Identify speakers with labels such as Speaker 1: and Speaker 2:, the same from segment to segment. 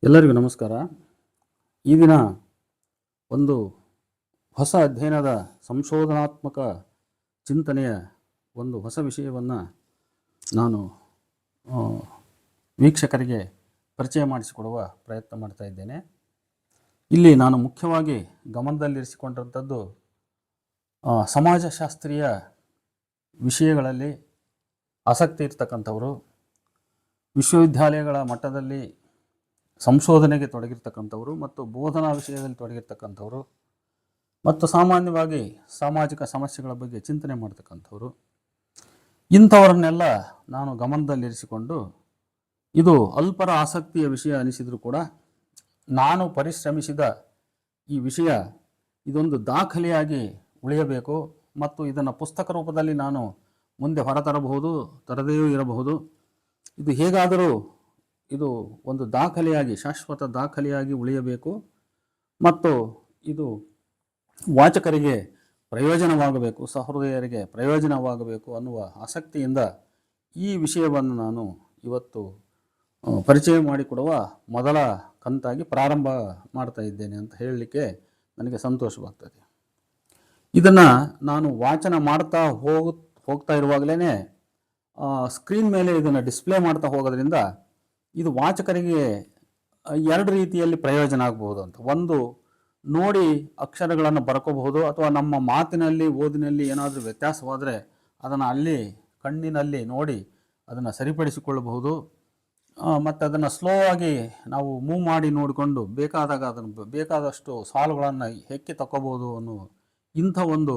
Speaker 1: ಎಲ್ಲರಿಗೂ ನಮಸ್ಕಾರ. ಈ ದಿನ ಒಂದು ಹೊಸ ಅಧ್ಯಯನದ ಸಂಶೋಧನಾತ್ಮಕ ಚಿಂತನೆಯ ಒಂದು ಹೊಸ ವಿಷಯವನ್ನು ನಾನು ವೀಕ್ಷಕರಿಗೆ ಪರಿಚಯ ಮಾಡಿಸಿಕೊಡುವ ಪ್ರಯತ್ನ ಮಾಡ್ತಾ ಇದ್ದೇನೆ. ಇಲ್ಲಿ ನಾನು ಮುಖ್ಯವಾಗಿ ಗಮನದಲ್ಲಿರಿಸಿಕೊಂಡಿರುವಂಥದ್ದು ಸಮಾಜಶಾಸ್ತ್ರೀಯ ವಿಷಯಗಳಲ್ಲಿ ಆಸಕ್ತಿ ಇರ್ತಕ್ಕಂಥವರು, ವಿಶ್ವವಿದ್ಯಾಲಯಗಳ ಮಟ್ಟದಲ್ಲಿ ಸಂಶೋಧನೆಗೆ ತೊಡಗಿರ್ತಕ್ಕಂಥವರು ಮತ್ತು ಬೋಧನಾ ವಿಷಯದಲ್ಲಿ ತೊಡಗಿರ್ತಕ್ಕಂಥವರು ಮತ್ತು ಸಾಮಾನ್ಯವಾಗಿ ಸಾಮಾಜಿಕ ಸಮಸ್ಯೆಗಳ ಬಗ್ಗೆ ಚಿಂತನೆ ಮಾಡ್ತಕ್ಕಂಥವರು, ಇಂಥವರನ್ನೆಲ್ಲ ನಾನು ಗಮನದಲ್ಲಿರಿಸಿಕೊಂಡು ಇದು ಅಲ್ಪರ ಆಸಕ್ತಿಯ ವಿಷಯ ಅನಿಸಿದರೂ ಕೂಡ ನಾನು ಪರಿಶ್ರಮಿಸಿದ ಈ ವಿಷಯ ಇದೊಂದು ದಾಖಲೆಯಾಗಿ ಉಳಿಯಬೇಕು ಮತ್ತು ಇದನ್ನು ಪುಸ್ತಕ ರೂಪದಲ್ಲಿ ನಾನು ಮುಂದೆ ಹೊರತರಬಹುದು, ತರದೆಯೂ ಇರಬಹುದು. ಇದು ಹೇಗಾದರೂ ಇದು ಒಂದು ದಾಖಲೆಯಾಗಿ, ಶಾಶ್ವತ ದಾಖಲೆಯಾಗಿ ಉಳಿಯಬೇಕು ಮತ್ತು ಇದು ವಾಚಕರಿಗೆ ಪ್ರಯೋಜನವಾಗಬೇಕು, ಸಹೃದಯರಿಗೆ ಪ್ರಯೋಜನವಾಗಬೇಕು ಅನ್ನುವ ಆಸಕ್ತಿಯಿಂದ ಈ ವಿಷಯವನ್ನು ನಾನು ಇವತ್ತು ಪರಿಚಯ ಮಾಡಿಕೊಡುವ ಮೊದಲ ಕಂತಾಗಿ ಪ್ರಾರಂಭ ಮಾಡ್ತಾ ಇದ್ದೇನೆ ಅಂತ ಹೇಳಲಿಕ್ಕೆ ನನಗೆ ಸಂತೋಷವಾಗ್ತದೆ. ಇದನ್ನು ನಾನು ವಾಚನ ಮಾಡ್ತಾ ಹೋಗ್ತಾ ಇರುವಾಗಲೇ ಸ್ಕ್ರೀನ್ ಮೇಲೆ ಇದನ್ನು ಡಿಸ್ಪ್ಲೇ ಮಾಡ್ತಾ ಹೋಗೋದ್ರಿಂದ ಇದು ವಾಚಕರಿಗೆ ಎರಡು ರೀತಿಯಲ್ಲಿ ಪ್ರಯೋಜನ ಆಗ್ಬೋದು ಅಂತ. ಒಂದು, ನೋಡಿ ಅಕ್ಷರಗಳನ್ನು ಬರ್ಕೋಬಹುದು, ಅಥವಾ ನಮ್ಮ ಮಾತಿನಲ್ಲಿ ಓದಿನಲ್ಲಿ ಏನಾದರೂ ವ್ಯತ್ಯಾಸವಾದರೆ ಅದನ್ನು ಅಲ್ಲಿ ಕಣ್ಣಿನಲ್ಲಿ ನೋಡಿ ಅದನ್ನು ಸರಿಪಡಿಸಿಕೊಳ್ಳಬಹುದು ಮತ್ತು ಅದನ್ನು ಸ್ಲೋ ಆಗಿ ನಾವು ಮೂವ್ ಮಾಡಿ ನೋಡಿಕೊಂಡು ಬೇಕಾದಾಗ ಅದನ್ನು ಬೇಕಾದಷ್ಟು ಸಾಲುಗಳನ್ನು ಹೆಕ್ಕಿ ತಗೋಬೋದು ಅನ್ನೋ ಇಂಥ ಒಂದು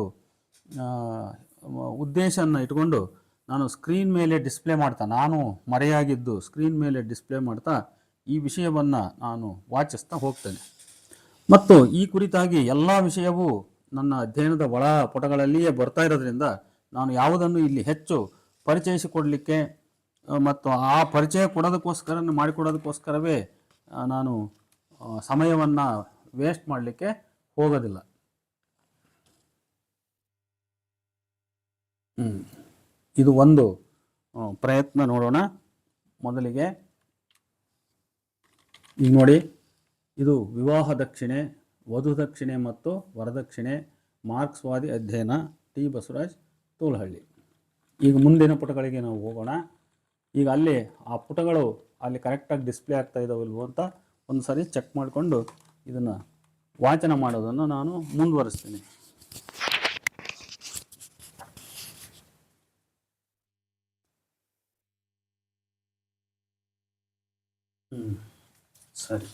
Speaker 1: ಉದ್ದೇಶವನ್ನು ಇಟ್ಕೊಂಡು ನಾನು ಸ್ಕ್ರೀನ್ ಮೇಲೆ ಡಿಸ್ಪ್ಲೇ ಮಾಡ್ತಾ, ನಾನು ಮರೆಯಾಗಿದ್ದು ಸ್ಕ್ರೀನ್ ಮೇಲೆ ಡಿಸ್ಪ್ಲೇ ಮಾಡ್ತಾ ಈ ವಿಷಯವನ್ನು ನಾನು ವಾಚಿಸ್ತಾ ಹೋಗ್ತೇನೆ. ಮತ್ತು ಈ ಕುರಿತಾಗಿ ಎಲ್ಲ ವಿಷಯವೂ ನನ್ನ ಅಧ್ಯಯನದ ಒಳ ಪುಟಗಳಲ್ಲಿಯೇ ಬರ್ತಾ ಇರೋದ್ರಿಂದ ನಾನು ಯಾವುದನ್ನು ಇಲ್ಲಿ ಹೆಚ್ಚು ಪರಿಚಯಿಸಿಕೊಡಲಿಕ್ಕೆ ಮತ್ತು ಆ ಪರಿಚಯ ಮಾಡಿಕೊಡೋದಕ್ಕೋಸ್ಕರವೇ ನಾನು ಸಮಯವನ್ನು ವೇಸ್ಟ್ ಮಾಡಲಿಕ್ಕೆ ಹೋಗೋದಿಲ್ಲ. ಇದು ಒಂದು ಪ್ರಯತ್ನ ನೋಡೋಣ. ಮೊದಲಿಗೆ ಈಗ ನೋಡಿ, ಇದು ವಿವಾಹ ದಕ್ಷಿಣೆ, ವಧು ದಕ್ಷಿಣೆ ಮತ್ತು ವರದಕ್ಷಿಣೆ, ಮಾರ್ಕ್ಸ್ವಾದಿ ಅಧ್ಯಯನ, ಟಿ ಬಸವರಾಜ್ ತೋಲಹಳ್ಳಿ. ಈಗ ಮುಂದಿನ ಪುಟಗಳಿಗೆ ನಾವು ಹೋಗೋಣ. ಈಗ ಅಲ್ಲಿ ಆ ಪುಟಗಳು ಅಲ್ಲಿ ಕರೆಕ್ಟಾಗಿ ಡಿಸ್ಪ್ಲೇ ಆಗ್ತಾ ಇದ್ದಾವಲ್ವೋ ಅಂತ ಒಂದು ಸಾರಿ ಚೆಕ್ ಮಾಡಿಕೊಂಡು ಇದನ್ನು ವಾಚನ ಮಾಡೋದನ್ನು ನಾನು ಮುಂದುವರಿಸ್ತೀನಿ. ಸರಿ,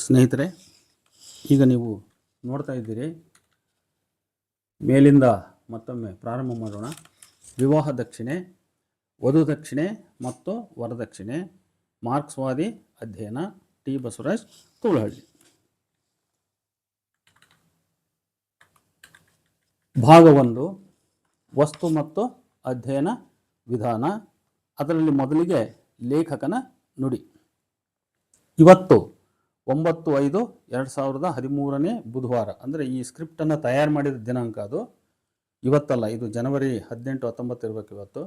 Speaker 1: ಸ್ನೇಹಿತರೆ, ಈಗ ನೀವು ನೋಡ್ತಾ ಇದ್ದೀರಿ. ಮೇಲಿಂದ ಮತ್ತೊಮ್ಮೆ ಪ್ರಾರಂಭ ಮಾಡೋಣ. ವಿವಾಹ ದಕ್ಷಿಣೆ, ವಧು ದಕ್ಷಿಣೆ ಮತ್ತು ವರದಕ್ಷಿಣೆ, ಮಾರ್ಕ್ಸ್ವಾದಿ ಅಧ್ಯಯನ, ಟಿ ಬಸವರಾಜ್ ತೋಲಹಳ್ಳಿ. ಭಾಗ 1, ವಸ್ತು ಮತ್ತು ಅಧ್ಯಯನ ವಿಧಾನ. ಅದರಲ್ಲಿ ಮೊದಲಿಗೆ ಲೇಖಕನ ನುಡಿ. ಇವತ್ತು 9/5/2013 ಬುಧವಾರ, ಅಂದರೆ ಈ ಸ್ಕ್ರಿಪ್ಟನ್ನು ತಯಾರು ಮಾಡಿದ ದಿನಾಂಕ ಅದು ಇವತ್ತಲ್ಲ, ಇದು ಜನವರಿ 18-19 ಇರಬೇಕು ಇವತ್ತು.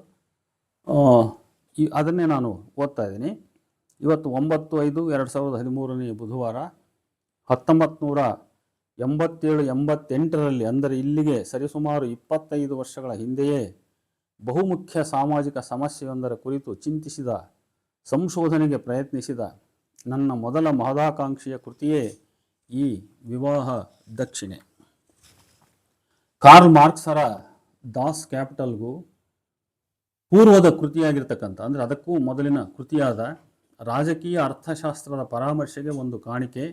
Speaker 1: ಅದನ್ನೇ ನಾನು ಓದ್ತಾ ಇದ್ದೀನಿ. ಇವತ್ತು 9/5/2013 ಬುಧವಾರ. 1987-88ರಲ್ಲಿ, ಅಂದರೆ ಇಲ್ಲಿಗೆ ಸರಿಸುಮಾರು 25 ವರ್ಷಗಳ ಹಿಂದೆಯೇ ಬಹುಮುಖ್ಯ ಸಾಮಾಜಿಕ ಸಮಸ್ಯೆಯೊಂದರ ಕುರಿತು ಚಿಂತಿಸಿದ, ಸಂಶೋಧನೆಗೆ ಪ್ರಯತ್ನಿಸಿದ ನನ್ನ ಮೊದಲ ಮಹದಾಕಾಂಕ್ಷೆಯ ಕೃತಿಯೇ ಈ ವಿವಾಹ ದಕ್ಷಿಣೆ. ಕಾರ್ಲ್ ಮಾರ್ಕ್ಸರ ದಾಸ್ ಕ್ಯಾಪಿಟಲ್ಗೂ ಪೂರ್ವದ ಕೃತಿಯಾಗಿರ್ತಕ್ಕಂಥ, ಅಂದರೆ ಅದಕ್ಕೂ ಮೊದಲಿನ ಕೃತಿಯಾದ ರಾಜಕೀಯ ಅರ್ಥಶಾಸ್ತ್ರದ ಪರಾಮರ್ಶೆಗೆ ಒಂದು ಕಾಣಿಕೆ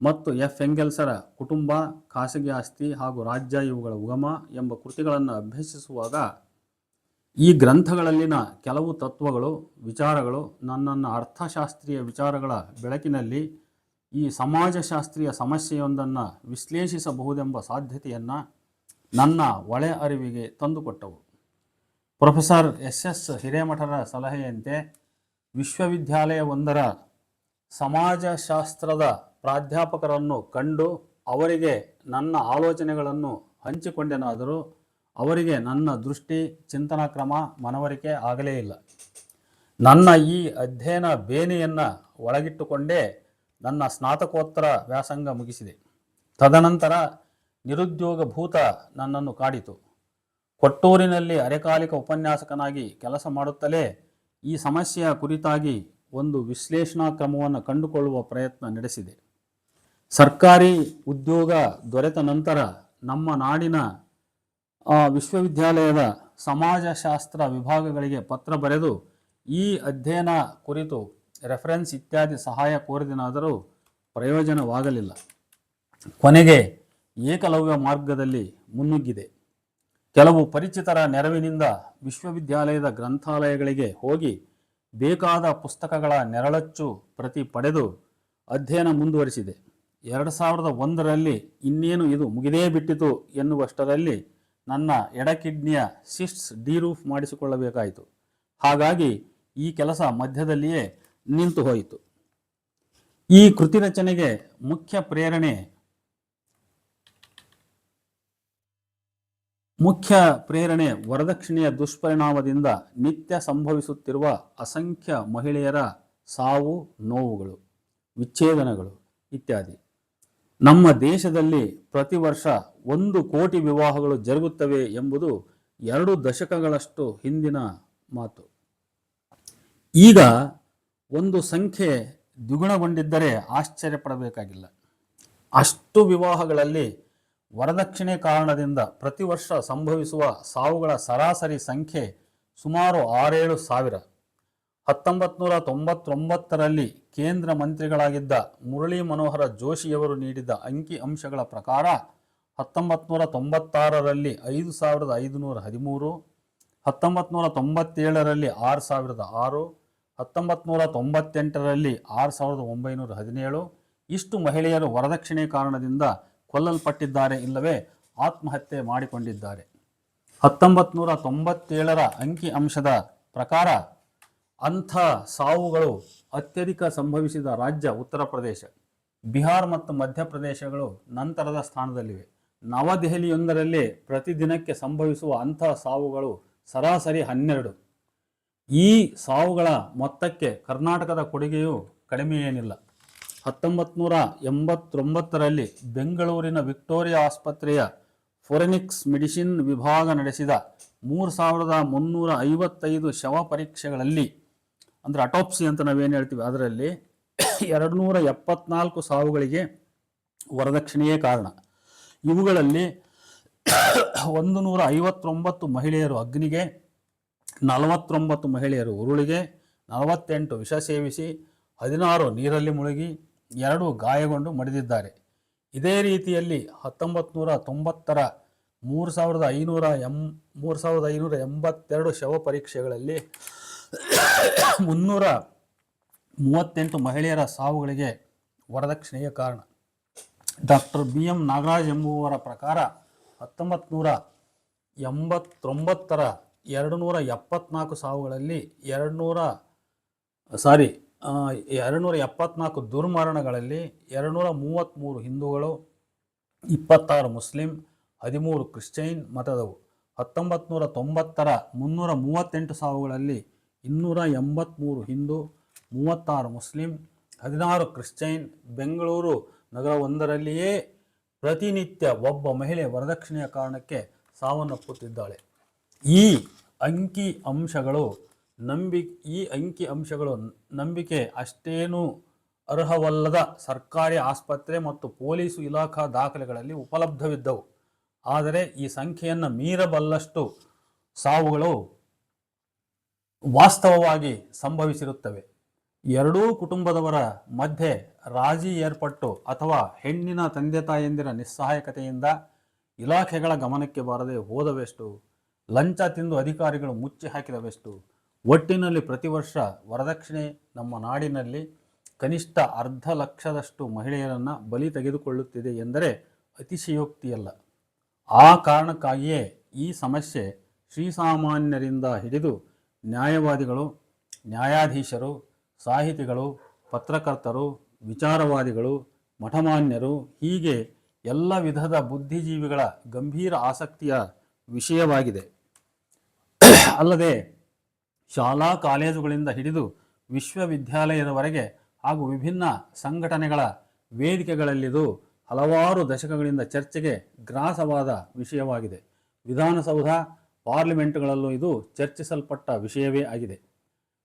Speaker 1: ಮತ್ತು ಎಫ್ ಎಂಗೆಲ್ಸರ ಕುಟುಂಬ, ಖಾಸಗಿ ಆಸ್ತಿ ಹಾಗೂ ರಾಜ್ಯ ಇವುಗಳ ಉಗಮ ಎಂಬ ಕೃತಿಗಳನ್ನು ಅಭ್ಯಸಿಸುವಾಗ ಈ ಗ್ರಂಥಗಳಲ್ಲಿನ ಕೆಲವು ತತ್ವಗಳು, ವಿಚಾರಗಳು ನನ್ನನ್ನು ಅರ್ಥಶಾಸ್ತ್ರೀಯ ವಿಚಾರಗಳ ಬೆಳಕಿನಲ್ಲಿ ಈ ಸಮಾಜಶಾಸ್ತ್ರೀಯ ಸಮಸ್ಯೆಯೊಂದನ್ನು ವಿಶ್ಲೇಷಿಸಬಹುದೆಂಬ ಸಾಧ್ಯತೆಯನ್ನು ನನ್ನ ಒಳೆ ಅರಿವಿಗೆ ತಂದುಕೊಟ್ಟವು. ಪ್ರೊಫೆಸರ್ ಎಸ್ ಹಿರೇಮಠರ ಸಲಹೆಯಂತೆ ವಿಶ್ವವಿದ್ಯಾಲಯವೊಂದರ ಸಮಾಜಶಾಸ್ತ್ರದ ಪ್ರಾಧ್ಯಾಪಕರನ್ನು ಕಂಡು ಅವರಿಗೆ ನನ್ನ ಆಲೋಚನೆಗಳನ್ನು ಹಂಚಿಕೊಂಡೆನಾದರೂ ಅವರಿಗೆ ನನ್ನ ದೃಷ್ಟಿ ಚಿಂತನಾ ಕ್ರಮ ಮನವರಿಕೆ ಆಗಲೇ ಇಲ್ಲ. ನನ್ನ ಈ ಅಧ್ಯಯನ ಬೇನೆಯನ್ನು ಒಳಗಿಟ್ಟುಕೊಂಡೇ ನನ್ನ ಸ್ನಾತಕೋತ್ತರ ವ್ಯಾಸಂಗ ಮುಗಿಸಿದೆ. ತದನಂತರ ನಿರುದ್ಯೋಗ ಭೂತ ನನ್ನನ್ನು ಕಾಡಿತು. ಕೊಟ್ಟೂರಿನಲ್ಲಿ ಅರೆಕಾಲಿಕ ಉಪನ್ಯಾಸಕನಾಗಿ ಕೆಲಸ ಮಾಡುತ್ತಲೇ ಈ ಸಮಸ್ಯೆಯ ಕುರಿತಾಗಿ ಒಂದು ವಿಶ್ಲೇಷಣಾ ಕ್ರಮವನ್ನು ಕಂಡುಕೊಳ್ಳುವ ಪ್ರಯತ್ನ ನಡೆಸಿದೆ. ಸರ್ಕಾರಿ ಉದ್ಯೋಗ ದೊರೆತ ನಂತರ ನಮ್ಮ ನಾಡಿನ ವಿಶ್ವವಿದ್ಯಾಲಯದ ಸಮಾಜಶಾಸ್ತ್ರ ವಿಭಾಗಗಳಿಗೆ ಪತ್ರ ಬರೆದು ಈ ಅಧ್ಯಯನ ಕುರಿತು ರೆಫರೆನ್ಸ್ ಇತ್ಯಾದಿ ಸಹಾಯ ಕೋರಿದೆನಾದರೂ ಪ್ರಯೋಜನವಾಗಲಿಲ್ಲ. ಕೊನೆಗೆ ಏಕಲವ್ಯ ಮಾರ್ಗದಲ್ಲಿ ಮುನ್ನುಗ್ಗಿದೆ. ಕೆಲವು ಪರಿಚಿತರ ನೆರವಿನಿಂದ ವಿಶ್ವವಿದ್ಯಾಲಯದ ಗ್ರಂಥಾಲಯಗಳಿಗೆ ಹೋಗಿ ಬೇಕಾದ ಪುಸ್ತಕಗಳ ನೆರಳಚ್ಚು ಪ್ರತಿ ಪಡೆದು ಅಧ್ಯಯನ ಮುಂದುವರಿಸಿದೆ. 2001ರಲ್ಲಿ ಇನ್ನೇನು ಇದು ಮುಗಿದೇ ಬಿಟ್ಟಿತು ಎನ್ನುವಷ್ಟರಲ್ಲಿ ನನ್ನ ಎಡ ಕಿಡ್ನಿಯ ಸಿಸ್ಟ್ಸ್ ಡಿರೂಫ್ ಮಾಡಿಸಿಕೊಳ್ಳಬೇಕಾಯಿತು. ಹಾಗಾಗಿ ಈ ಕೆಲಸ ಮಧ್ಯದಲ್ಲಿಯೇ ನಿಂತು ಹೋಯಿತು. ಈ ಕೃತಿ ರಚನೆಗೆ ಮುಖ್ಯ ಪ್ರೇರಣೆ ವರದಕ್ಷಿಣೆಯ ದುಷ್ಪರಿಣಾಮದಿಂದ ನಿತ್ಯ ಸಂಭವಿಸುತ್ತಿರುವ ಅಸಂಖ್ಯ ಮಹಿಳೆಯರ ಸಾವು ನೋವುಗಳು, ವಿಚ್ಛೇದನಗಳು ಇತ್ಯಾದಿ. ನಮ್ಮ ದೇಶದಲ್ಲಿ ಪ್ರತಿ ವರ್ಷ 1 ಕೋಟಿ ವಿವಾಹಗಳು ಜರುಗುತ್ತವೆ ಎಂಬುದು 2 ದಶಕಗಳಷ್ಟು ಹಿಂದಿನ ಮಾತು. ಈಗ ಒಂದು ಸಂಖ್ಯೆ ದ್ವಿಗುಣಗೊಂಡಿದ್ದರೆ ಆಶ್ಚರ್ಯಪಡಬೇಕಾಗಿಲ್ಲ. ಅಷ್ಟು ವಿವಾಹಗಳಲ್ಲಿ ವರದಕ್ಷಿಣೆ ಕಾರಣದಿಂದ ಪ್ರತಿ ವರ್ಷ ಸಂಭವಿಸುವ ಸಾವುಗಳ ಸರಾಸರಿ ಸಂಖ್ಯೆ ಸುಮಾರು 6-7 ಸಾವಿರ. 1999ರಲ್ಲಿ ಕೇಂದ್ರ ಮಂತ್ರಿಗಳಾಗಿದ್ದ ಮುರಳಿ ಮನೋಹರ ಜೋಶಿಯವರು ನೀಡಿದ ಅಂಕಿ ಅಂಶಗಳ ಪ್ರಕಾರ 1996ರಲ್ಲಿ 5513, 1997ರಲ್ಲಿ 6006, 1998ರಲ್ಲಿ 6917 ಇಷ್ಟು ಮಹಿಳೆಯರು ವರದಕ್ಷಿಣೆ ಕಾರಣದಿಂದ ಕೊಲ್ಲಲ್ಪಟ್ಟಿದ್ದಾರೆ, ಇಲ್ಲವೇ ಆತ್ಮಹತ್ಯೆ ಮಾಡಿಕೊಂಡಿದ್ದಾರೆ. 1997ರ ಅಂಕಿ ಅಂಶದ ಪ್ರಕಾರ ಅಂಥ ಸಾವುಗಳು ಅತ್ಯಧಿಕ ಸಂಭವಿಸಿದ ರಾಜ್ಯ ಉತ್ತರ ಪ್ರದೇಶ, ಬಿಹಾರ್ ಮತ್ತು ಮಧ್ಯಪ್ರದೇಶಗಳು ನಂತರದ ಸ್ಥಾನದಲ್ಲಿವೆ. ನವದೆಹಲಿಯೊಂದರಲ್ಲಿ ಪ್ರತಿದಿನಕ್ಕೆ ಸಂಭವಿಸುವ ಅಂಥ ಸಾವುಗಳು ಸರಾಸರಿ 12. ಈ ಸಾವುಗಳ ಮೊತ್ತಕ್ಕೆ ಕರ್ನಾಟಕದ ಕೊಡುಗೆಯೂ ಕಡಿಮೆಯೇನಿಲ್ಲ. 1989ರಲ್ಲಿ ಬೆಂಗಳೂರಿನ ವಿಕ್ಟೋರಿಯಾ ಆಸ್ಪತ್ರೆಯ ಫೋರೆನಿಕ್ಸ್ ಮೆಡಿಸಿನ್ ವಿಭಾಗ ನಡೆಸಿದ 3355 ಶವ ಪರೀಕ್ಷೆಗಳಲ್ಲಿ, ಅಂದರೆ ಅಟೋಪ್ಸಿ ಅಂತ ನಾವೇನು ಹೇಳ್ತೀವಿ, ಅದರಲ್ಲಿ 274 ಸಾವುಗಳಿಗೆ ವರದಕ್ಷಿಣೆಯೇ ಕಾರಣ. ಇವುಗಳಲ್ಲಿ 159 ಮಹಿಳೆಯರು ಅಗ್ನಿಗೆ, 49 ಮಹಿಳೆಯರು ಉರುಳಿಗೆ, 48 ವಿಷ ಸೇವಿಸಿ, 16 ನೀರಲ್ಲಿ ಮುಳುಗಿ, 2 ಗಾಯಗೊಂಡು ಮಡಿದಿದ್ದಾರೆ. ಇದೇ ರೀತಿಯಲ್ಲಿ 1990ರ 3582 ಶವ ಪರೀಕ್ಷೆಗಳಲ್ಲಿ 338 ಮಹಿಳೆಯರ ಸಾವುಗಳಿಗೆ ವರದಕ್ಷಿಣೆಯ ಕಾರಣ. ಡಾಕ್ಟರ್ BM ನಾಗರಾಜ್ ಎಂಬುವರ ಪ್ರಕಾರ 1989ರ 274 ಸಾವುಗಳಲ್ಲಿ 274 ದುರ್ಮರಣಗಳಲ್ಲಿ 233 ಹಿಂದೂಗಳು, 26 ಮುಸ್ಲಿಂ, 13 ಕ್ರಿಶ್ಚಿಯನ್ ಮತದವು. 1990ರ 338 ಸಾವುಗಳಲ್ಲಿ 283 ಹಿಂದೂ, 36 ಮುಸ್ಲಿಂ, 16 ಕ್ರಿಶ್ಚಿಯನ್. ಬೆಂಗಳೂರು ನಗರವೊಂದರಲ್ಲಿಯೇ ಪ್ರತಿನಿತ್ಯ ಒಬ್ಬ ಮಹಿಳೆ ವರದಕ್ಷಿಣೆಯ ಕಾರಣಕ್ಕೆ ಸಾವನ್ನಪ್ಪುತ್ತಿದ್ದಾಳೆ. ಈ ಅಂಕಿ ಅಂಶಗಳು ನಂಬಿಕೆ ಅಷ್ಟೇನೂ ಅರ್ಹವಲ್ಲದ ಸರ್ಕಾರಿ ಆಸ್ಪತ್ರೆ ಮತ್ತು ಪೊಲೀಸು ಇಲಾಖಾ ದಾಖಲೆಗಳಲ್ಲಿ ಉಪಲಬ್ಧವಿದ್ದವು. ಆದರೆ ಈ ಸಂಖ್ಯೆಯನ್ನು ಮೀರಬಲ್ಲಷ್ಟು ಸಾವುಗಳು ವಾಸ್ತವವಾಗಿ ಸಂಭವಿಸಿರುತ್ತವೆ. ಎರಡೂ ಕುಟುಂಬದವರ ಮಧ್ಯೆ ರಾಜಿ ಏರ್ಪಟ್ಟು ಅಥವಾ ಹೆಣ್ಣಿನ ತಂದೆ ತಾಯಂದಿರ ನಿಸ್ಸಹಾಯಕತೆಯಿಂದ ಇಲಾಖೆಗಳ ಗಮನಕ್ಕೆ ಬಾರದೆ ಹೋದವೆಷ್ಟು, ಲಂಚ ತಿಂದು ಅಧಿಕಾರಿಗಳು ಮುಚ್ಚಿ ಹಾಕಿದವೆಷ್ಟು. ಒಟ್ಟಿನಲ್ಲಿ ಪ್ರತಿ ವರ್ಷ ವರದಕ್ಷಿಣೆ ನಮ್ಮ ನಾಡಿನಲ್ಲಿ ಕನಿಷ್ಠ 500,000ದಷ್ಟು ಮಹಿಳೆಯರನ್ನು ಬಲಿ ತೆಗೆದುಕೊಳ್ಳುತ್ತಿದೆ ಎಂದರೆ ಅತಿಶಯೋಕ್ತಿಯಲ್ಲ. ಆ ಕಾರಣಕ್ಕಾಗಿಯೇ ಈ ಸಮಸ್ಯೆ ಶ್ರೀಸಾಮಾನ್ಯರಿಂದ ಹಿಡಿದು ನ್ಯಾಯವಾದಿಗಳು, ನ್ಯಾಯಾಧೀಶರು, ಸಾಹಿತಿಗಳು, ಪತ್ರಕರ್ತರು, ವಿಚಾರವಾದಿಗಳು, ಮಠಮಾನ್ಯರು ಹೀಗೆ ಎಲ್ಲ ವಿಧದ ಬುದ್ಧಿಜೀವಿಗಳ ಗಂಭೀರ ಆಸಕ್ತಿಯ ವಿಷಯವಾಗಿದೆ. ಅಲ್ಲದೆ ಶಾಲಾ ಕಾಲೇಜುಗಳಿಂದ ಹಿಡಿದು ವಿಶ್ವವಿದ್ಯಾಲಯದವರೆಗೆ ಹಾಗೂ ವಿಭಿನ್ನ ಸಂಘಟನೆಗಳ ವೇದಿಕೆಗಳಲ್ಲಿದು ಹಲವಾರು ದಶಕಗಳಿಂದ ಚರ್ಚೆಗೆ ಗ್ರಾಸವಾದ ವಿಷಯವಾಗಿದೆ. ವಿಧಾನಸೌಧ, ಪಾರ್ಲಿಮೆಂಟ್ಗಳಲ್ಲೂ ಇದು ಚರ್ಚಿಸಲ್ಪಟ್ಟ ವಿಷಯವೇ ಆಗಿದೆ.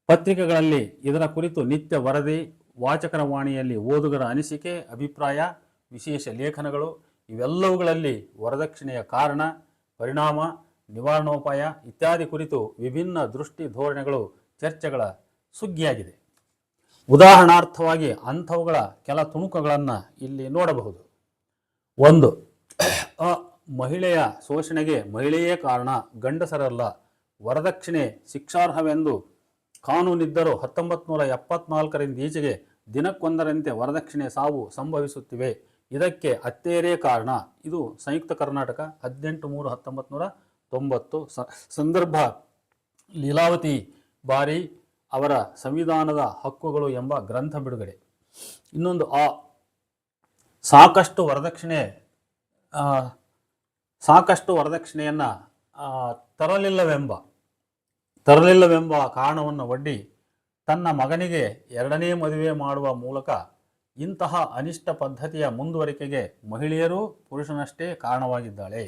Speaker 1: ಪತ್ರಿಕೆಗಳಲ್ಲಿ ಇದರ ಕುರಿತು ನಿತ್ಯ ವರದಿ, ವಾಚಕರ ವಾಣಿಯಲ್ಲಿ ಓದುಗರ ಅನಿಸಿಕೆ, ಅಭಿಪ್ರಾಯ, ವಿಶೇಷ ಲೇಖನಗಳು ಇವೆಲ್ಲವುಗಳಲ್ಲಿ ವರದಕ್ಷಿಣೆಯ ಕಾರಣ, ಪರಿಣಾಮ, ನಿವಾರಣೋಪಾಯ ಇತ್ಯಾದಿ ಕುರಿತು ವಿಭಿನ್ನ ದೃಷ್ಟಿ ಧೋರಣೆಗಳು ಚರ್ಚೆಗಳ ಸುಗ್ಗಿಯಾಗಿದೆ. ಉದಾಹರಣಾರ್ಥವಾಗಿ ಅಂಥವುಗಳ ಕೆಲ ತುಣುಕುಗಳನ್ನು ಇಲ್ಲಿ ನೋಡಬಹುದು. 1. ಮಹಿಳೆಯ ಶೋಷಣೆಗೆ ಮಹಿಳೆಯೇ ಕಾರಣ, ಗಂಡಸರಲ್ಲ. ವರದಕ್ಷಿಣೆ ಶಿಕ್ಷಾರ್ಹವೆಂದು ಕಾನೂನಿದ್ದರೂ 1974ರಿಂದ ಈಚೆಗೆ ದಿನಕ್ಕೊಂದರಂತೆ ವರದಕ್ಷಿಣೆ ಸಾವು ಸಂಭವಿಸುತ್ತಿವೆ. ಇದಕ್ಕೆ ಅತ್ತೇರೇ ಕಾರಣ. ಇದು ಸಂಯುಕ್ತ ಕರ್ನಾಟಕ 18/3/1990 ಸಂದರ್ಭ ಲೀಲಾವತಿ ಬಾರಿ ಅವರ ಸಂವಿಧಾನದ ಹಕ್ಕುಗಳು ಎಂಬ ಗ್ರಂಥ ಬಿಡುಗಡೆ. ಇನ್ನೊಂದು ಸಾಕಷ್ಟು ವರದಕ್ಷಿಣೆಯನ್ನು ತರಲಿಲ್ಲವೆಂಬ ಕಾರಣವನ್ನು ಒಡ್ಡಿ ತನ್ನ ಮಗನಿಗೆ 2ನೇ ಮದುವೆ ಮಾಡುವ ಮೂಲಕ ಇಂತಹ ಅನಿಷ್ಟ ಪದ್ಧತಿಯ ಮುಂದುವರಿಕೆಗೆ ಮಹಿಳೆಯರು ಪುರುಷನಷ್ಟೇ ಕಾರಣವಾಗಿದ್ದಾಳೆ.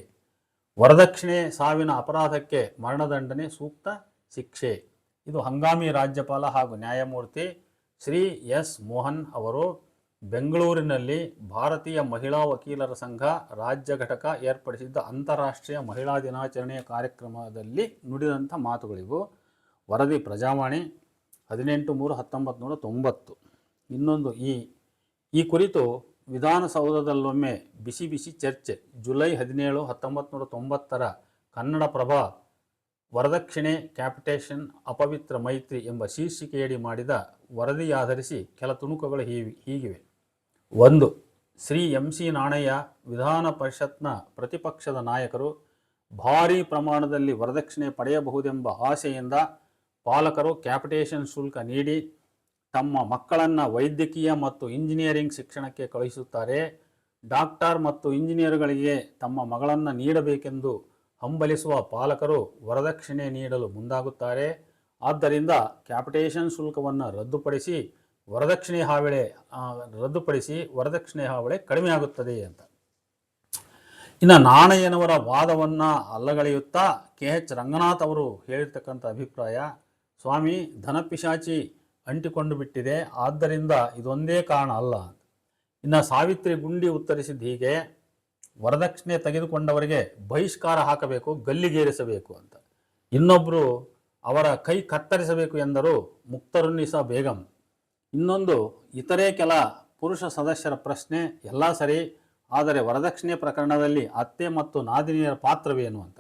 Speaker 1: ವರದಕ್ಷಿಣೆ ಸಾವಿನ ಅಪರಾಧಕ್ಕೆ ಮರಣದಂಡನೆ ಸೂಕ್ತ ಶಿಕ್ಷೆ. ಇದು ಹಂಗಾಮಿ ರಾಜ್ಯಪಾಲ ಹಾಗೂ ನ್ಯಾಯಮೂರ್ತಿ ಶ್ರೀ ಎಸ್ ಮೋಹನ್ ಅವರು ಬೆಂಗಳೂರಿನಲ್ಲಿ ಭಾರತೀಯ ಮಹಿಳಾ ವಕೀಲರ ಸಂಘ ರಾಜ್ಯ ಘಟಕ ಏರ್ಪಡಿಸಿದ್ದ ಅಂತಾರಾಷ್ಟ್ರೀಯ ಮಹಿಳಾ ದಿನಾಚರಣೆಯ ಕಾರ್ಯಕ್ರಮದಲ್ಲಿ ನುಡಿದಂಥ ಮಾತುಗಳಿವು. ವರದಿ ಪ್ರಜಾವಾಣಿ 18/3/1990. ಇನ್ನೊಂದು ಈ ಕುರಿತು ವಿಧಾನಸೌಧದಲ್ಲೊಮ್ಮೆ ಬಿಸಿ ಬಿಸಿ ಚರ್ಚೆ. ಜುಲೈ 17, 1990 ಕನ್ನಡಪ್ರಭ ವರದಕ್ಷಿಣೆ ಕ್ಯಾಪಿಟೇಷನ್ ಅಪವಿತ್ರ ಮೈತ್ರಿ ಎಂಬ ಶೀರ್ಷಿಕೆಯಡಿ ಮಾಡಿದ ವರದಿಯಾಧರಿಸಿ ಕೆಲ ತುಣುಕುಗಳು ಹೀಗಿವೆ. 1. ಶ್ರೀ MC ನಾಣಯ್ಯ ವಿಧಾನ ಪರಿಷತ್ನ ಪ್ರತಿಪಕ್ಷದ ನಾಯಕರು. ಭಾರೀ ಪ್ರಮಾಣದಲ್ಲಿ ವರದಕ್ಷಿಣೆ ಪಡೆಯಬಹುದೆಂಬ ಆಸೆಯಿಂದ ಪಾಲಕರು ಕ್ಯಾಪಿಟೇಷನ್ ಶುಲ್ಕ ನೀಡಿ ತಮ್ಮ ಮಕ್ಕಳನ್ನು ವೈದ್ಯಕೀಯ ಮತ್ತು ಇಂಜಿನಿಯರಿಂಗ್ ಶಿಕ್ಷಣಕ್ಕೆ ಕಳುಹಿಸುತ್ತಾರೆ. ಡಾಕ್ಟರ್ ಮತ್ತು ಇಂಜಿನಿಯರ್ಗಳಿಗೆ ತಮ್ಮ ಮಗಳನ್ನು ನೀಡಬೇಕೆಂದು ಹಂಬಲಿಸುವ ಪಾಲಕರು ವರದಕ್ಷಿಣೆ ನೀಡಲು ಮುಂದಾಗುತ್ತಾರೆ. ಆದ್ದರಿಂದ ಕ್ಯಾಪಿಟೇಷನ್ ಶುಲ್ಕವನ್ನು ರದ್ದುಪಡಿಸಿ ವರದಕ್ಷಿಣೆ ಹಾವಳಿ ಕಡಿಮೆಯಾಗುತ್ತದೆ ಅಂತ. ಇನ್ನು ನಾಣಯ್ಯನವರ ವಾದವನ್ನು ಅಲ್ಲಗಳೆಯುತ್ತಾ KH ರಂಗನಾಥ್ ಅವರು ಹೇಳಿರ್ತಕ್ಕಂಥ ಅಭಿಪ್ರಾಯ, ಸ್ವಾಮಿ ಧನಪಿಶಾಚಿ ಅಂಟಿಕೊಂಡು ಬಿಟ್ಟಿದೆ, ಆದ್ದರಿಂದ ಇದೊಂದೇ ಕಾರಣ ಅಲ್ಲ. ಇನ್ನು ಸಾವಿತ್ರಿ ಗುಂಡಿ ಉತ್ತರಿಸಿದ ಹೀಗೆ, ವರದಕ್ಷಿಣೆ ತೆಗೆದುಕೊಂಡವರಿಗೆ ಬಹಿಷ್ಕಾರ ಹಾಕಬೇಕು, ಗಲ್ಲಿಗೇರಿಸಬೇಕು ಅಂತ. ಇನ್ನೊಬ್ಬರು ಅವರ ಕೈ ಕತ್ತರಿಸಬೇಕು ಎಂದರು ಮುಕ್ತರುನ್ನಿಸಾ ಬೇಗಂ. ಇನ್ನೊಂದು ಇತರೆ ಕೆಲ ಪುರುಷ ಸದಸ್ಯರ ಪ್ರಶ್ನೆ, ಎಲ್ಲ ಸರಿ, ಆದರೆ ವರದಕ್ಷಿಣೆ ಪ್ರಕರಣದಲ್ಲಿ ಅತ್ತೆ ಮತ್ತು ನಾದಿನಿಯರ ಪಾತ್ರವೇನು ಅಂತ.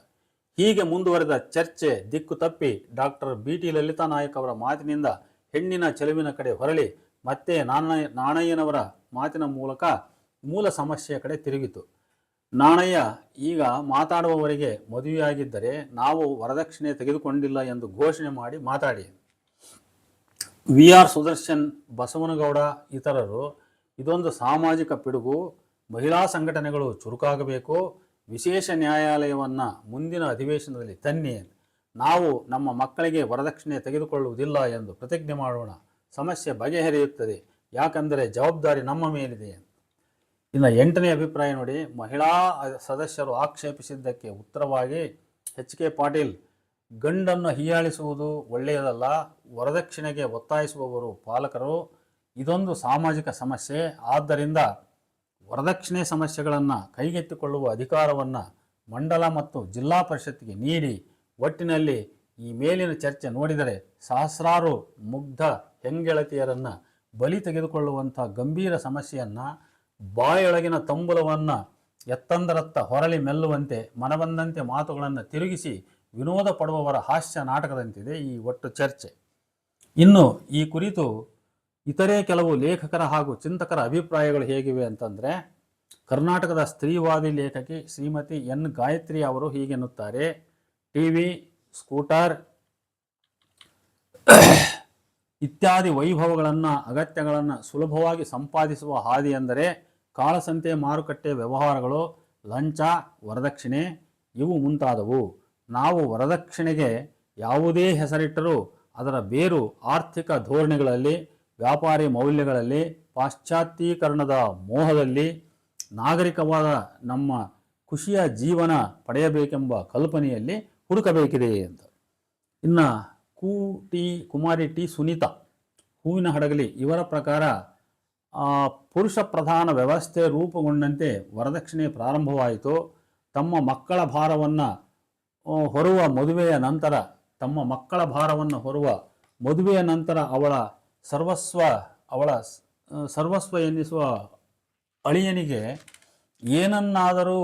Speaker 1: ಹೀಗೆ ಮುಂದುವರೆದ ಚರ್ಚೆ ದಿಕ್ಕು ತಪ್ಪಿ ಡಾಕ್ಟರ್ BT ಲಲಿತಾ ನಾಯಕ್ ಅವರ ಮಾತಿನಿಂದ ಹೆಣ್ಣಿನ ಚೆಲುವಿನ ಕಡೆ ಹೊರಳಿ ಮತ್ತೆ ನಾಣಯ್ಯನವರ ಮಾತಿನ ಮೂಲಕ ಮೂಲ ಸಮಸ್ಯೆಯ ಕಡೆ ತಿರುಗಿತು. ನಾಣಯ್ಯ ಈಗ ಮಾತಾಡುವವರಿಗೆ ಮದುವೆಯಾಗಿದ್ದರೆ ನಾವು ವರದಕ್ಷಿಣೆ ತೆಗೆದುಕೊಂಡಿಲ್ಲ ಎಂದು ಘೋಷಣೆ ಮಾಡಿ ಮಾತಾಡಿ. VR ಸುದರ್ಶನ್, ಬಸವನಗೌಡ ಇತರರು ಇದೊಂದು ಸಾಮಾಜಿಕ ಪಿಡುಗು, ಮಹಿಳಾ ಸಂಘಟನೆಗಳು ಚುರುಕಾಗಬೇಕು, ವಿಶೇಷ ನ್ಯಾಯಾಲಯವನ್ನು ಮುಂದಿನ ಅಧಿವೇಶನದಲ್ಲಿ ತನ್ನಿ, ನಾವು ನಮ್ಮ ಮಕ್ಕಳಿಗೆ ವರದಕ್ಷಿಣೆ ತೆಗೆದುಕೊಳ್ಳುವುದಿಲ್ಲ ಎಂದು ಪ್ರತಿಜ್ಞೆ ಮಾಡೋಣ, ಸಮಸ್ಯೆ ಬಗೆಹರಿಯುತ್ತದೆ, ಯಾಕಂದರೆ ಜವಾಬ್ದಾರಿ ನಮ್ಮ ಮೇಲಿದೆ. ಇನ್ನು 8ನೇ ಅಭಿಪ್ರಾಯ ನೋಡಿ. ಮಹಿಳಾ ಸದಸ್ಯರು ಆಕ್ಷೇಪಿಸಿದ್ದಕ್ಕೆ ಉತ್ತರವಾಗಿ HK ಪಾಟೀಲ್, ಗಂಡನ್ನು ಹೀಯಾಳಿಸುವುದು ಒಳ್ಳೆಯದಲ್ಲ, ವರದಕ್ಷಿಣೆಗೆ ಒತ್ತಾಯಿಸುವವರು ಪಾಲಕರು, ಇದೊಂದು ಸಾಮಾಜಿಕ ಸಮಸ್ಯೆ, ಆದ್ದರಿಂದ ವರದಕ್ಷಿಣೆ ಸಮಸ್ಯೆಗಳನ್ನು ಕೈಗೆತ್ತಿಕೊಳ್ಳುವ ಅಧಿಕಾರವನ್ನು ಮಂಡಲ ಮತ್ತು ಜಿಲ್ಲಾ ಪರಿಷತ್ತಿಗೆ ನೀಡಿ, ಒಟ್ಟಿನಲ್ಲಿ ಈ ಮೇಲಿನ ಚರ್ಚೆ ನೋಡಿದರೆ ಸಹಸ್ರಾರು ಮುಗ್ಧ ಹೆಂಗೆಳತಿಯರನ್ನು ಬಲಿ ತೆಗೆದುಕೊಳ್ಳುವಂಥ ಗಂಭೀರ ಸಮಸ್ಯೆಯನ್ನು ಬಾಯೊಳಗಿನ ತಂಬುಲವನ್ನು ಎತ್ತಂದರತ್ತ ಹೊರಳಿ ಮೆಲ್ಲುವಂತೆ ಮನಬಂದಂತೆ ಮಾತುಗಳನ್ನು ತಿರುಗಿಸಿ ವಿನೋದ ಪಡುವವರ ಹಾಸ್ಯ ನಾಟಕದಂತಿದೆ ಈ ಒಟ್ಟು ಚರ್ಚೆ. ಇನ್ನು ಈ ಕುರಿತು ಇತರೆ ಕೆಲವು ಲೇಖಕರ ಹಾಗೂ ಚಿಂತಕರ ಅಭಿಪ್ರಾಯಗಳು ಹೇಗಿವೆ ಅಂತಂದರೆ, ಕರ್ನಾಟಕದ ಸ್ತ್ರೀವಾದಿ ಲೇಖಕಿ ಶ್ರೀಮತಿ N ಗಾಯತ್ರಿ ಅವರು ಹೀಗೆನ್ನುತ್ತಾರೆ. TV, ಸ್ಕೂಟರ್ ಇತ್ಯಾದಿ ವೈಭವಗಳನ್ನು ಅಗತ್ಯಗಳನ್ನು ಸುಲಭವಾಗಿ ಸಂಪಾದಿಸುವ ಹಾದಿ ಎಂದರೆ ಕಾಳಸಂತೆ ಮಾರುಕಟ್ಟೆ ವ್ಯವಹಾರಗಳು, ಲಂಚ, ವರದಕ್ಷಿಣೆ ಇವು ಮುಂತಾದವು. ನಾವು ವರದಕ್ಷಿಣೆಗೆ ಯಾವುದೇ ಹೆಸರಿಟ್ಟರೂ ಅದರ ಬೇರು ಆರ್ಥಿಕ ಧೋರಣೆಗಳಲ್ಲಿ, ವ್ಯಾಪಾರಿ ಮೌಲ್ಯಗಳಲ್ಲಿ, ಪಾಶ್ಚಾತ್ಯೀಕರಣದ ಮೋಹದಲ್ಲಿ, ನಾಗರಿಕವಾದ ನಮ್ಮ ಖುಷಿಯ ಜೀವನ ಪಡೆಯಬೇಕೆಂಬ ಕಲ್ಪನೆಯಲ್ಲಿ ಹುಡುಕಬೇಕಿದೆ ಅಂತ. ಇನ್ನು ಕುಮಾರಿ ಟಿ ಸುನೀತಾ, ಹೂವಿನ ಹಡಗಲಿ, ಇವರ ಪ್ರಕಾರ ಪುರುಷ ಪ್ರಧಾನ ವ್ಯವಸ್ಥೆ ರೂಪುಗೊಂಡಂತೆ ವರದಕ್ಷಿಣೆ ಪ್ರಾರಂಭವಾಯಿತು. ತಮ್ಮ ಮಕ್ಕಳ ಭಾರವನ್ನು ಹೊರುವ ಮದುವೆಯ ನಂತರ ಅವಳ ಸರ್ವಸ್ವ ಎನ್ನಿಸುವ ಅಳಿಯನಿಗೆ ಏನನ್ನಾದರೂ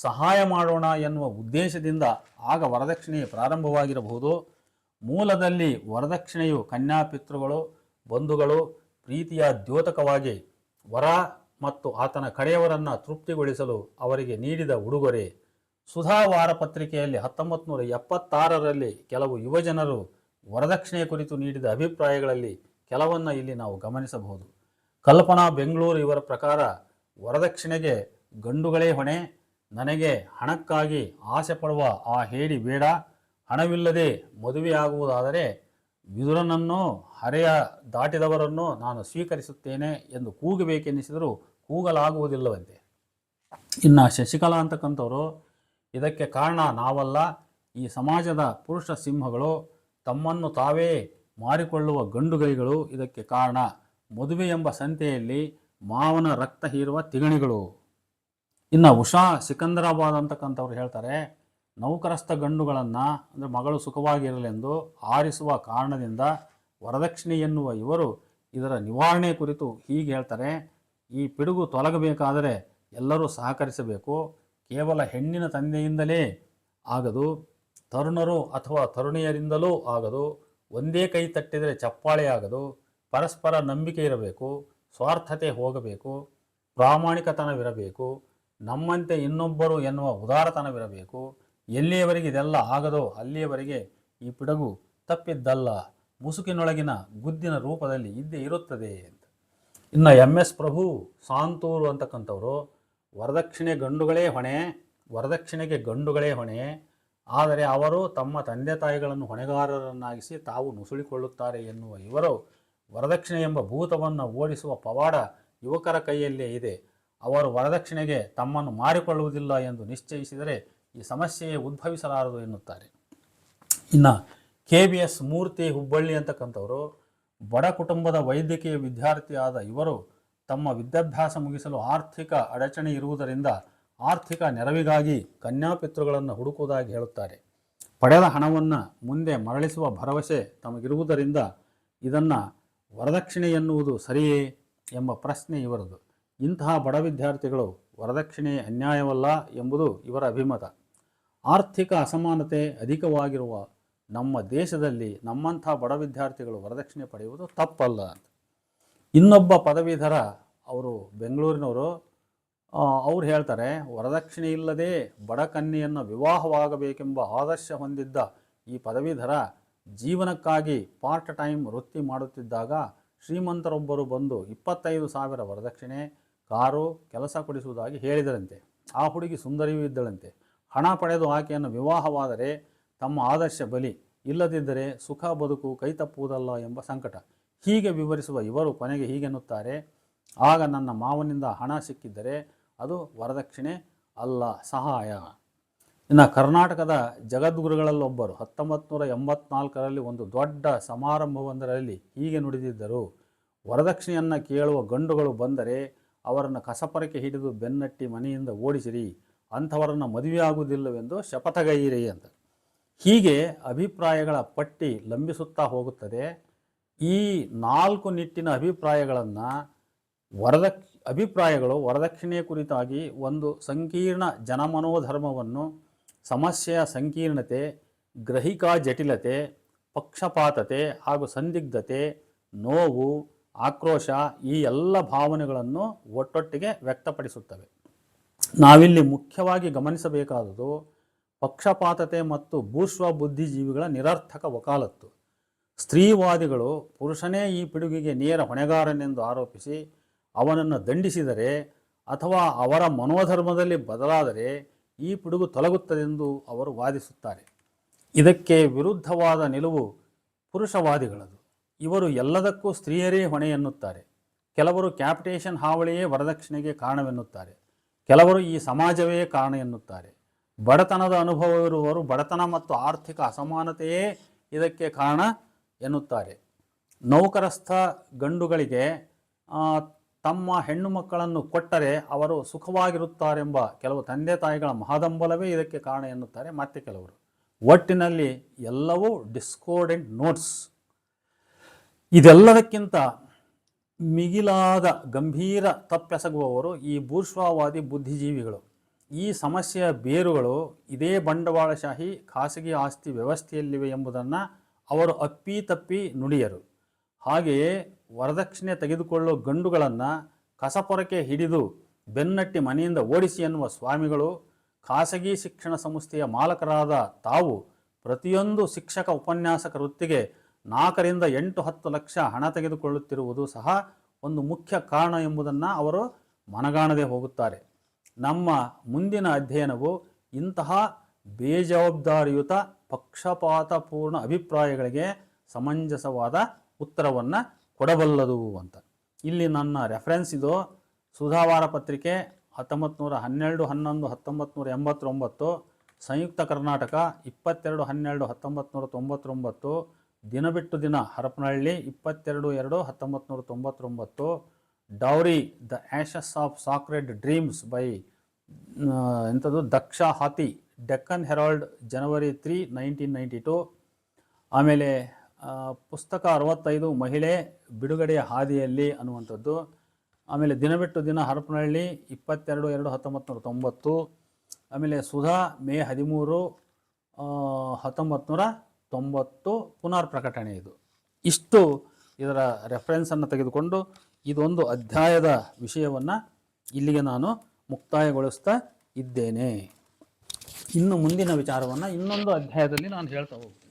Speaker 1: ಸಹಾಯ ಮಾಡೋಣ ಎನ್ನುವ ಉದ್ದೇಶದಿಂದ ಆಗ ವರದಕ್ಷಿಣೆ ಪ್ರಾರಂಭವಾಗಿರಬಹುದು. ಮೂಲದಲ್ಲಿ ವರದಕ್ಷಿಣೆಯು ಕನ್ಯಾಪಿತೃಗಳು, ಬಂಧುಗಳು ಪ್ರೀತಿಯ ದ್ಯೋತಕವಾಗಿ ವರ ಮತ್ತು ಆತನ ಕಡೆಯವರನ್ನು ತೃಪ್ತಿಗೊಳಿಸಲು ಅವರಿಗೆ ನೀಡಿದ ಉಡುಗೊರೆ. ಸುಧಾ ವಾರಪತ್ರಿಕೆಯಲ್ಲಿ 1976ರಲ್ಲಿ ಕೆಲವು ಯುವಜನರು ವರದಕ್ಷಿಣೆಯ ಕುರಿತು ನೀಡಿದ ಅಭಿಪ್ರಾಯಗಳಲ್ಲಿ ಕೆಲವನ್ನು ಇಲ್ಲಿ ನಾವು ಗಮನಿಸಬಹುದು. ಕಲ್ಪನಾ ಬೆಂಗಳೂರು ಇವರ ಪ್ರಕಾರ ವರದಕ್ಷಿಣೆಗೆ ಗಂಡುಗಳೇ ಹೊಣೆ. ನನಗೆ ಹಣಕ್ಕಾಗಿ ಆಸೆ ಪಡುವ ಆ ಹೇಡಿ ಬೇಡ. ಹಣವಿಲ್ಲದೆ ಮದುವೆಯಾಗುವುದಾದರೆ ವಿದುರನನ್ನೋ ಹರೆಯ ದಾಟಿದವರನ್ನೋ ನಾನು ಸ್ವೀಕರಿಸುತ್ತೇನೆ ಎಂದು ಕೂಗಬೇಕೆನ್ನಿಸಿದರೂ ಕೂಗಲಾಗುವುದಿಲ್ಲವಂತೆ. ಇನ್ನು ಶಶಿಕಲಾ ಅಂತಕ್ಕಂಥವರು, ಇದಕ್ಕೆ ಕಾರಣ ನಾವಲ್ಲ, ಈ ಸಮಾಜದ ಪುರುಷ ಸಿಂಹಗಳು, ತಮ್ಮನ್ನು ತಾವೇ ಮಾರಿಕೊಳ್ಳುವ ಗಂಡುಗೈಗಳು ಇದಕ್ಕೆ ಕಾರಣ. ಮದುವೆ ಎಂಬ ಸಂತೆಯಲ್ಲಿ ಮಾವನ ರಕ್ತ ಹೀರುವ ತಿಗಣಿಗಳು. ಇನ್ನು ಉಷಾ ಸಿಕಂದರಾಬಾದ್ ಅಂತಕ್ಕಂಥವ್ರು ಹೇಳ್ತಾರೆ, ನೌಕರಸ್ಥ ಗಂಡುಗಳನ್ನು ಅಂದರೆ ಮಗಳು ಸುಖವಾಗಿರಲೆಂದು ಆರಿಸುವ ಕಾರಣದಿಂದ ವರದಕ್ಷಿಣೆ ಎನ್ನುವ ಇವರು ಇದರ ನಿವಾರಣೆ ಕುರಿತು ಹೀಗೆ ಹೇಳ್ತಾರೆ. ಈ ಪಿಡುಗು ತೊಲಗಬೇಕಾದರೆ ಎಲ್ಲರೂ ಸಹಕರಿಸಬೇಕು. ಕೇವಲ ಹೆಣ್ಣಿನ ತಂದೆಯಿಂದಲೇ ಆಗದು, ತರುಣರು ಅಥವಾ ತರುಣಿಯರಿಂದಲೂ ಆಗದು. ಒಂದೇ ಕೈ ತಟ್ಟಿದರೆ ಚಪ್ಪಾಳೆ ಆಗದು. ಪರಸ್ಪರ ನಂಬಿಕೆ ಇರಬೇಕು, ಸ್ವಾರ್ಥತೆ ಹೋಗಬೇಕು, ಪ್ರಾಮಾಣಿಕತನವಿರಬೇಕು, ನಮ್ಮಂತೆ ಇನ್ನೊಬ್ಬರು ಎನ್ನುವ ಉದಾರತನವಿರಬೇಕು. ಎಲ್ಲಿಯವರೆಗೆ ಇದೆಲ್ಲ ಆಗದೋ ಅಲ್ಲಿಯವರೆಗೆ ಈ ಪಿಡುಗು ತಪ್ಪಿದ್ದಲ್ಲ, ಮುಸುಕಿನೊಳಗಿನ ಗುದ್ದಿನ ರೂಪದಲ್ಲಿ ಇದ್ದೇ ಇರುತ್ತದೆ ಅಂತ. ಇನ್ನು MS ಪ್ರಭು ಸಾಂತೂರು ಅಂತಕ್ಕಂಥವ್ರು, ವರದಕ್ಷಿಣೆಗೆ ಗಂಡುಗಳೇ ಹೊಣೆ, ಆದರೆ ಅವರು ತಮ್ಮ ತಂದೆ ತಾಯಿಗಳನ್ನು ಹೊಣೆಗಾರರನ್ನಾಗಿಸಿ ತಾವು ನುಸುಳಿಕೊಳ್ಳುತ್ತಾರೆ ಎನ್ನುವ ಇವರು ವರದಕ್ಷಿಣೆ ಎಂಬ ಭೂತವನ್ನು ಓಡಿಸುವ ಪವಾಡ ಯುವಕರ ಕೈಯಲ್ಲೇ ಇದೆ. ಅವರು ವರದಕ್ಷಿಣೆಗೆ ತಮ್ಮನ್ನು ಮಾರಿಕೊಳ್ಳುವುದಿಲ್ಲ ಎಂದು ನಿಶ್ಚಯಿಸಿದರೆ ಈ ಸಮಸ್ಯೆಯೇ ಉದ್ಭವಿಸಲಾರದು ಎನ್ನುತ್ತಾರೆ. ಇನ್ನು KBS ಮೂರ್ತಿ ಹುಬ್ಬಳ್ಳಿ ಅಂತಕ್ಕಂಥವರು, ಬಡ ಕುಟುಂಬದ ವೈದ್ಯಕೀಯ ವಿದ್ಯಾರ್ಥಿಯಾದ ಇವರು ತಮ್ಮ ವಿದ್ಯಾಭ್ಯಾಸ ಮುಗಿಸಲು ಆರ್ಥಿಕ ಅಡಚಣೆ ಇರುವುದರಿಂದ ಆರ್ಥಿಕ ನೆರವಿಗಾಗಿ ಕನ್ಯಾಪಿತೃಗಳನ್ನು ಹುಡುಕುವುದಾಗಿ ಹೇಳುತ್ತಾರೆ. ಪಡೆದ ಹಣವನ್ನು ಮುಂದೆ ಮರಳಿಸುವ ಭರವಸೆ ತಮಗಿರುವುದರಿಂದ ಇದನ್ನು ವರದಕ್ಷಿಣೆ ಎನ್ನುವುದು ಸರಿಯೇ ಎಂಬ ಪ್ರಶ್ನೆ ಇವರದು. ಇಂತಹ ಬಡ ವಿದ್ಯಾರ್ಥಿಗಳು ವರದಕ್ಷಿಣೆ ಅನ್ಯಾಯವಲ್ಲ ಎಂಬುದು ಇವರ ಅಭಿಮತ. ಆರ್ಥಿಕ ಅಸಮಾನತೆ ಅಧಿಕವಾಗಿರುವ ನಮ್ಮ ದೇಶದಲ್ಲಿ ನಮ್ಮಂಥ ಬಡ ವಿದ್ಯಾರ್ಥಿಗಳು ವರದಕ್ಷಿಣೆ ಪಡೆಯುವುದು ತಪ್ಪಲ್ಲ ಅಂತ. ಇನ್ನೊಬ್ಬ ಪದವೀಧರ, ಅವರು ಬೆಂಗಳೂರಿನವರು, ಅವ್ರು ಹೇಳ್ತಾರೆ, ವರದಕ್ಷಿಣೆ ಇಲ್ಲದೆ ಬಡ ಕನ್ಯೆಯನ್ನು ವಿವಾಹವಾಗಬೇಕೆಂಬ ಆದರ್ಶ ಹೊಂದಿದ್ದ ಈ ಪದವೀಧರ ಜೀವನಕ್ಕಾಗಿ ಪಾರ್ಟ್ ಟೈಮ್ ವೃತ್ತಿ ಮಾಡುತ್ತಿದ್ದಾಗ ಶ್ರೀಮಂತರೊಬ್ಬರು ಬಂದು 25,000 ವರದಕ್ಷಿಣೆ, ಕಾರು, ಕೆಲಸ ಕೊಡಿಸುವುದಾಗಿ ಹೇಳಿದರಂತೆ. ಆ ಹುಡುಗಿ ಸುಂದರಿಯೂ ಇದ್ದಳಂತೆ. ಹಣ ಪಡೆದು ಆಕೆಯನ್ನು ವಿವಾಹವಾದರೆ ತಮ್ಮ ಆದರ್ಶ ಬಲಿ, ಇಲ್ಲದಿದ್ದರೆ ಸುಖ ಬದುಕು ಕೈತಪ್ಪುವುದಲ್ಲ ಎಂಬ ಸಂಕಟ. ಹೀಗೆ ವಿವರಿಸುವ ಇವರು ಕೊನೆಗೆ ಹೀಗೆನ್ನುತ್ತಾರೆ, ಆಗ ನನ್ನ ಮಾವನಿಂದ ಹಣ ಸಿಕ್ಕಿದ್ದರೆ ಅದು ವರದಕ್ಷಿಣೆ ಅಲ್ಲ, ಸಹಾಯ. ಇನ್ನು ಕರ್ನಾಟಕದ ಜಗದ್ಗುರುಗಳಲ್ಲೊಬ್ಬರು 1984ರಲ್ಲಿ ಒಂದು ದೊಡ್ಡ ಸಮಾರಂಭವೊಂದರಲ್ಲಿ ಹೀಗೆ ನುಡಿದಿದ್ದರು, ವರದಕ್ಷಿಣೆಯನ್ನು ಕೇಳುವ ಗಂಡುಗಳು ಬಂದರೆ ಅವರನ್ನು ಕಸಪರಕೆ ಹಿಡಿದು ಬೆನ್ನಟ್ಟಿ ಮನೆಯಿಂದ ಓಡಿಸಿರಿ, ಅಂಥವರನ್ನು ಮದುವೆಯಾಗುವುದಿಲ್ಲವೆಂದು ಶಪಥಗೈಯಿರಿ ಅಂತ. ಹೀಗೆ ಅಭಿಪ್ರಾಯಗಳ ಪಟ್ಟಿ ಲಂಬಿಸುತ್ತಾ ಹೋಗುತ್ತದೆ. ಈ 4 ನಿಟ್ಟಿನ ಅಭಿಪ್ರಾಯಗಳು ವರದಕ್ಷಿಣೆಯ ಕುರಿತಾಗಿ ಒಂದು ಸಂಕೀರ್ಣ ಜನಮನೋಧರ್ಮವನ್ನು, ಸಮಸ್ಯೆಯ ಸಂಕೀರ್ಣತೆ, ಗ್ರಹಿಕಾ ಜಟಿಲತೆ, ಪಕ್ಷಪಾತತೆ ಹಾಗೂ ಸಂದಿಗ್ಧತೆ, ನೋವು, ಆಕ್ರೋಶ ಈ ಎಲ್ಲ ಭಾವನೆಗಳನ್ನು ಒಟ್ಟೊಟ್ಟಿಗೆ ವ್ಯಕ್ತಪಡಿಸುತ್ತವೆ. ನಾವಿಲ್ಲಿ ಮುಖ್ಯವಾಗಿ ಗಮನಿಸಬೇಕಾದುದು ಪಕ್ಷಪಾತತೆ ಮತ್ತು ಬೂರ್ಷ್ವಾ ಬುದ್ಧಿಜೀವಿಗಳ ನಿರರ್ಥಕ ವಕಾಲತ್ತು. ಸ್ತ್ರೀವಾದಿಗಳು ಪುರುಷನೇ ಈ ಪಿಡುಗಿಗೆ ನೇರ ಹೊಣೆಗಾರನೆಂದು ಆರೋಪಿಸಿ ಅವನನ್ನು ದಂಡಿಸಿದರೆ ಅಥವಾ ಅವರ ಮನೋಧರ್ಮದಲ್ಲಿ ಬದಲಾದರೆ ಈ ಪಿಡುಗು ತೊಲಗುತ್ತದೆಂದು ಅವರು ವಾದಿಸುತ್ತಾರೆ. ಇದಕ್ಕೆ ವಿರುದ್ಧವಾದ ನಿಲುವು ಪುರುಷವಾದಿಗಳದು. ಇವರು ಎಲ್ಲದಕ್ಕೂ ಸ್ತ್ರೀಯರೇ ಹೊಣೆ ಎನ್ನುತ್ತಾರೆ. ಕೆಲವರು ಕ್ಯಾಪಿಟೇಷನ್ ಹಾವಳಿಯೇ ವರದಕ್ಷಿಣೆಗೆ ಕಾರಣವೆನ್ನುತ್ತಾರೆ. ಕೆಲವರು ಈ ಸಮಾಜವೇ ಕಾರಣ ಎನ್ನುತ್ತಾರೆ. ಬಡತನದ ಅನುಭವವಿರುವವರು ಬಡತನ ಮತ್ತು ಆರ್ಥಿಕ ಅಸಮಾನತೆಯೇ ಇದಕ್ಕೆ ಕಾರಣ ಎನ್ನುತ್ತಾರೆ. ನೌಕರಸ್ಥ ಗಂಡುಗಳಿಗೆ ತಮ್ಮ ಹೆಣ್ಣು ಮಕ್ಕಳನ್ನು ಕೊಟ್ಟರೆ ಅವರು ಸುಖವಾಗಿರುತ್ತಾರೆಂಬ ಕೆಲವು ತಂದೆ ತಾಯಿಗಳ ಮಹದಂಬಲವೇ ಇದಕ್ಕೆ ಕಾರಣ ಎನ್ನುತ್ತಾರೆ. ಮತ್ತೆ ಕೆಲವರು ಒಟ್ಟಿನಲ್ಲಿ ಎಲ್ಲವೂ ಡಿಸ್ಕೋರ್ಡೆಂಟ್ ನೋಟ್ಸ್. ಇದೆಲ್ಲದಕ್ಕಿಂತ ಮಿಗಿಲಾದ ಗಂಭೀರ ತಪ್ಪೆಸಗುವವರು ಈ ಬೂರ್ಷ್ವಾವಾದಿ ಬುದ್ಧಿಜೀವಿಗಳು. ಈ ಸಮಸ್ಯೆಯ ಬೇರುಗಳು ಇದೇ ಬಂಡವಾಳಶಾಹಿ ಖಾಸಗಿ ಆಸ್ತಿ ವ್ಯವಸ್ಥೆಯಲ್ಲಿವೆ ಎಂಬುದನ್ನು ಅವರು ಅಪ್ಪಿತಪ್ಪಿ ನುಡಿಯರು. ಹಾಗೆಯೇ ವರದಕ್ಷಿಣೆ ತೆಗೆದುಕೊಳ್ಳುವ ಗಂಡುಗಳನ್ನು ಕಸಪೊರಕೆ ಹಿಡಿದು ಬೆನ್ನಟ್ಟಿ ಮನೆಯಿಂದ ಓಡಿಸಿ ಎನ್ನುವ ಸ್ವಾಮಿಗಳು ಖಾಸಗಿ ಶಿಕ್ಷಣ ಸಂಸ್ಥೆಯ ಮಾಲಕರಾದ ತಾವು ಪ್ರತಿಯೊಂದು ಶಿಕ್ಷಕ ಉಪನ್ಯಾಸಕ ವೃತ್ತಿಗೆ 4ರಿಂದ 8-10 ಲಕ್ಷ ಹಣ ತೆಗೆದುಕೊಳ್ಳುತ್ತಿರುವುದು ಸಹ ಒಂದು ಮುಖ್ಯ ಕಾರಣ ಎಂಬುದನ್ನು ಅವರು ಮನಗಾಣದೆ ಹೋಗುತ್ತಾರೆ. ನಮ್ಮ ಮುಂದಿನ ಅಧ್ಯಯನವು ಇಂತಹ ಬೇಜವಾಬ್ದಾರಿಯುತ ಪಕ್ಷಪಾತಪೂರ್ಣ ಅಭಿಪ್ರಾಯಗಳಿಗೆ ಸಮಂಜಸವಾದ ಉತ್ತರವನ್ನು ಕೊಡಬಲ್ಲದು ಅಂತ. ಇಲ್ಲಿ ನನ್ನ ರೆಫರೆನ್ಸ್ ಇದು ಸುಧಾವಾರ ಪತ್ರಿಕೆ 1912-11-1989, ಸಂಯುಕ್ತ ಕರ್ನಾಟಕ 22-12-1999, ದಿನ ಬಿಟ್ಟು ದಿನ Harapanahalli 22/2/1999, dowry the ashes of sacred dreams by Daksha Hathi, Deccan Herald January 3, 1992. ಆಮೇಲೆ ಪುಸ್ತಕ 65 ಮಹಿಳೆ ಬಿಡುಗಡೆಯ ಹಾದಿಯಲ್ಲಿ ಅನ್ನುವಂಥದ್ದು. ಆಮೇಲೆ ದಿನ ಬಿಟ್ಟು ದಿನ ಹರಪನಹಳ್ಳಿ 22/2/1990. ಆಮೇಲೆ ಸುಧಾ May 13, 1990 ಪುನರ್ ಪ್ರಕಟಣೆ. ಇದು ಇಷ್ಟು ಇದರ ರೆಫರೆನ್ಸನ್ನು ತೆಗೆದುಕೊಂಡು ಇದೊಂದು ಅಧ್ಯಾಯದ ವಿಷಯವನ್ನು ಇಲ್ಲಿಗೆ ನಾನು ಮುಕ್ತಾಯಗೊಳಿಸ್ತಾ ಇದ್ದೇನೆ. ಇನ್ನು ಮುಂದಿನ ವಿಚಾರವನ್ನು ಇನ್ನೊಂದು ಅಧ್ಯಾಯದಲ್ಲಿ ನಾನು ಹೇಳ್ತಾ ಹೋಗ್ತೀನಿ.